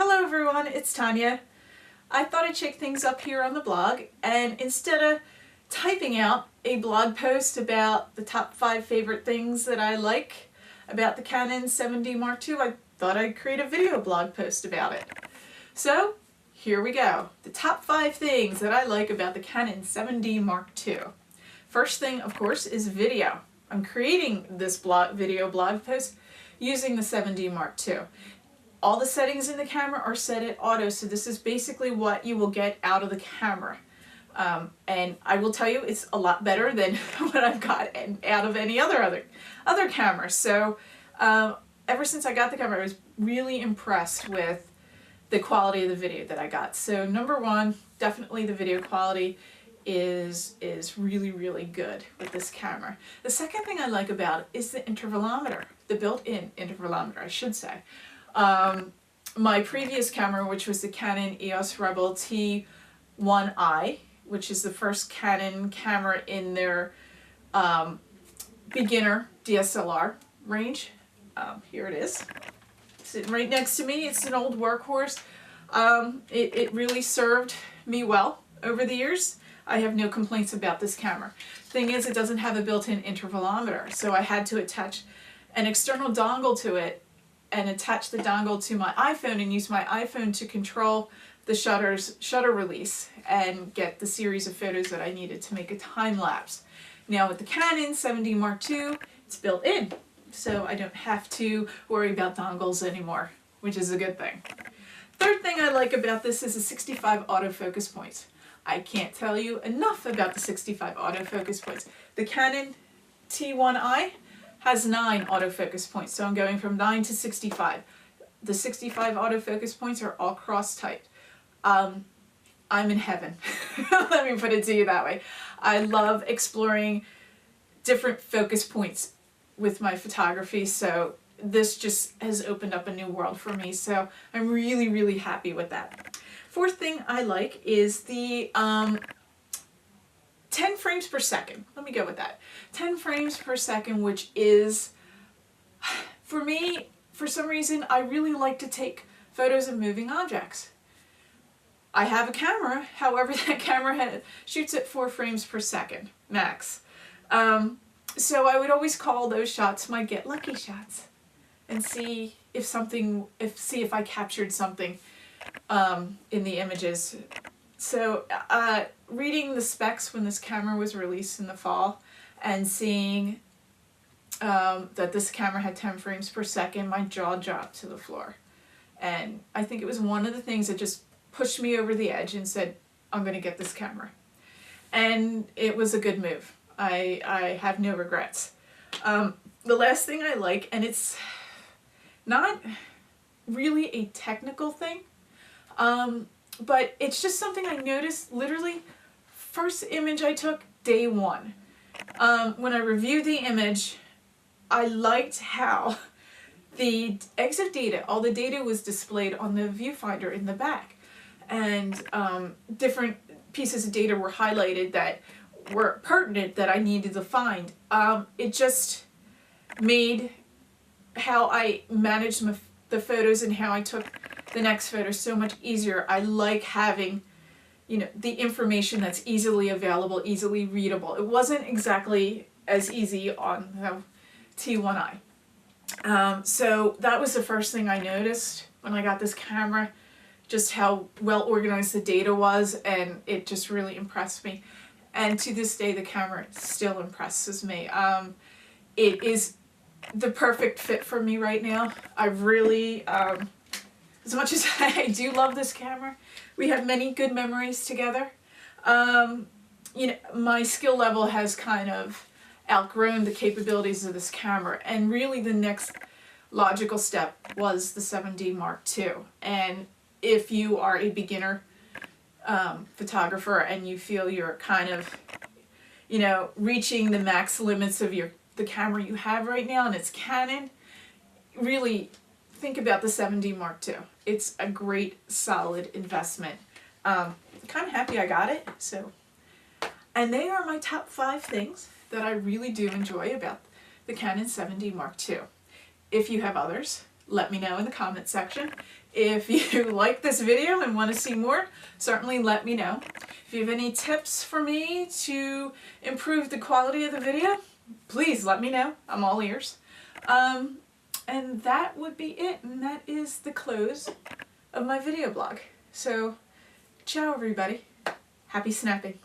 Hello everyone, it's Tanya. I thought I'd shake things up here on the blog, and instead of typing out a blog post about the top 5 favorite things that I like about the Canon 7D Mark II, I thought I'd create a video blog post about it. So here we go. The top 5 things that I like about the Canon 7D Mark II. First thing, of course, is video. I'm creating this video blog post using the 7D Mark II. All the settings in the camera are set at auto, so this is basically what you will get out of the camera. And I will tell you, it's a lot better than what I've got out of any other camera. So ever since I got the camera, I was really impressed with the quality of the video that I got. So number one, definitely the video quality is really, really good with this camera. The second thing I like about it is the intervalometer, the built-in intervalometer, I should say. My previous camera, which was the Canon EOS Rebel T1i, which is the first Canon camera in their beginner DSLR range. Here it is, sitting right next to me. It's an old workhorse. It really served me well over the years. I have no complaints about this camera. Thing is, it doesn't have a built-in intervalometer, so I had to attach an external dongle to it and attach the dongle to my iPhone and use my iPhone to control the shutter release and get the series of photos that I needed to make a time lapse. Now with the Canon 7D Mark II, it's built in, so I don't have to worry about dongles anymore, which is a good thing. Third thing I like about this is the 65 autofocus points. I can't tell you enough about the 65 autofocus points. The Canon T1i has 9 autofocus points, so I'm going from 9 to 65. The 65 autofocus points are all cross-typed. I'm in heaven. Let me put it to you that way. I love exploring different focus points with my photography, so this just has opened up a new world for me, so I'm really, really happy with that. Fourth thing I like is the 10 frames per second. Let me go with that. 10 frames per second, which is, for me, for some reason, I really like to take photos of moving objects. I have a camera, however, that camera shoots at 4 frames per second, max. So I would always call those shots my get lucky shots and see if I captured something in the images. So reading the specs when this camera was released in the fall and seeing that this camera had 10 frames per second, my jaw dropped to the floor. And I think it was one of the things that just pushed me over the edge and said, I'm going to get this camera. And it was a good move. I have no regrets. The last thing I like, and it's not really a technical thing, but it's just something I noticed literally first image I took day one. When I reviewed the image, I liked how the exit data, all the data was displayed on the viewfinder in the back. And different pieces of data were highlighted that were pertinent that I needed to find. It just made how I managed the photos and how I took the next photo so much easier. I like having, the information that's easily available, easily readable. It wasn't exactly as easy on the T1i. So that was the first thing I noticed when I got this camera, just how well organized the data was, and it just really impressed me. And to this day, the camera still impresses me. It is the perfect fit for me right now. I really, as much as I do love this camera, we have many good memories together. My skill level has kind of outgrown the capabilities of this camera, and really the next logical step was the 7D Mark II. And if you are a beginner photographer and you feel you're kind of, reaching the max limits of the camera you have right now, and it's Canon, really think about the 7D Mark II. It's a great, solid investment. I'm kind of happy I got it. And they are my top 5 things that I really do enjoy about the Canon 7D Mark II. If you have others, let me know in the comment section. If you like this video and want to see more, certainly let me know. If you have any tips for me to improve the quality of the video, please let me know. I'm all ears. And that would be it, and that is the close of my video blog. So, ciao everybody. Happy snapping.